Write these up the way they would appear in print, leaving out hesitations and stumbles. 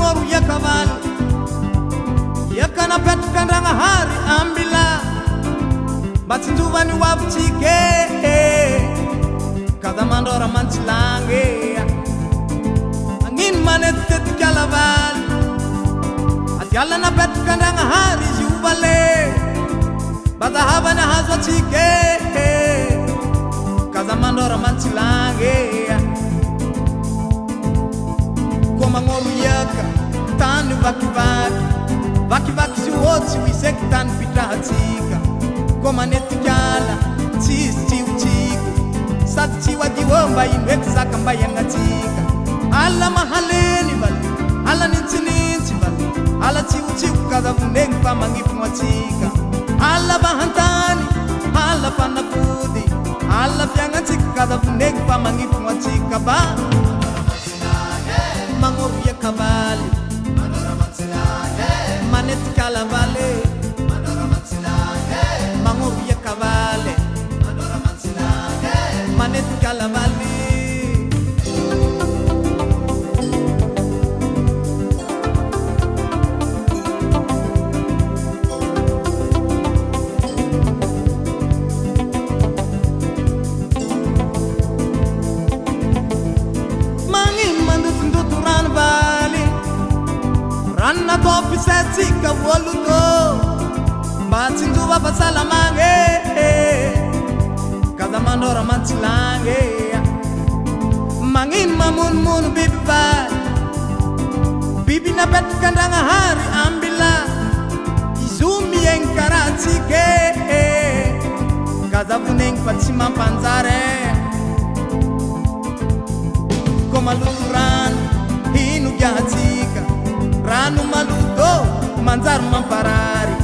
mangoro yakavalo yakana petukandanga hari ambila batsinjuvani wavuchike kaza mandora manchilange angin manetetikalaval atyalana petukandanga hari juvale batahavana hazwachike kaza mandora manchilange komangoro yaka tany vakivaki zihotsy hoiseky tany fitrahatsika komanetikala tsisy tsiotiko sady tsy hoadio mba ino eky zaka mba iagnatsika ala mahaleny valy ala nintsinitsy valy ala tsiotiko kaza vonegny fa magnifogno atsika ala vahantany ala fanafody ala fiagnatsika kaza vonegny fa magnifogno atsika ba mangoro yakavaly manetikala vale mangoro yakavaly manetikala vale ranna topisetsika voluto matsinjuva pasalamange kaza mandora mantsilange mangin mamunmun bibi vali bibi napetukandanga hari ambila izumi enkaratsike kaza vuneng patsimampanzare komaluturan hinu gyahatsika rano maluto manjary mamparary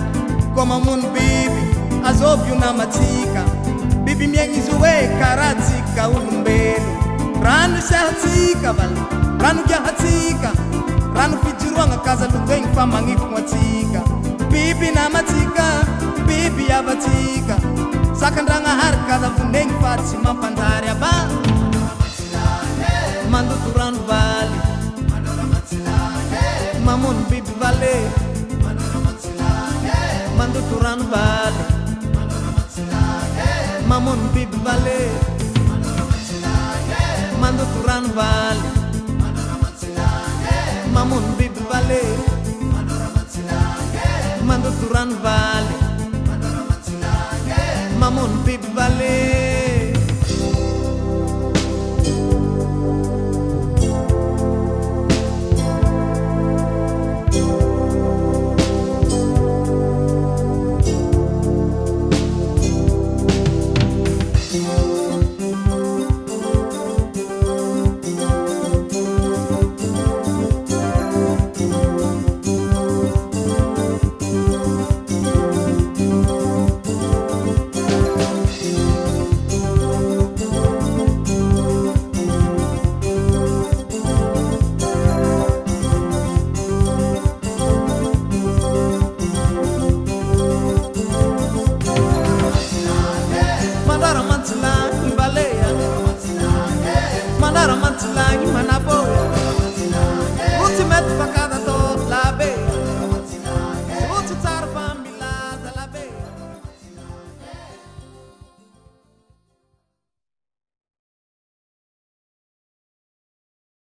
komamono biby azovy io namatsika biby miaigny izy hoe karatsika olombelo rano isahatsika valy rano giahatsika rano fijoroagna kaza lotoegny fa magnifogno atsika biby namatsika biby avatsika sakandragnahary kaza vonegny fa tsy mampanjary aba mandoto rano valy mamono biby vale mandoto rano vale mamono biby vale mandoto rano vale mamono biby vale mandoto rano vale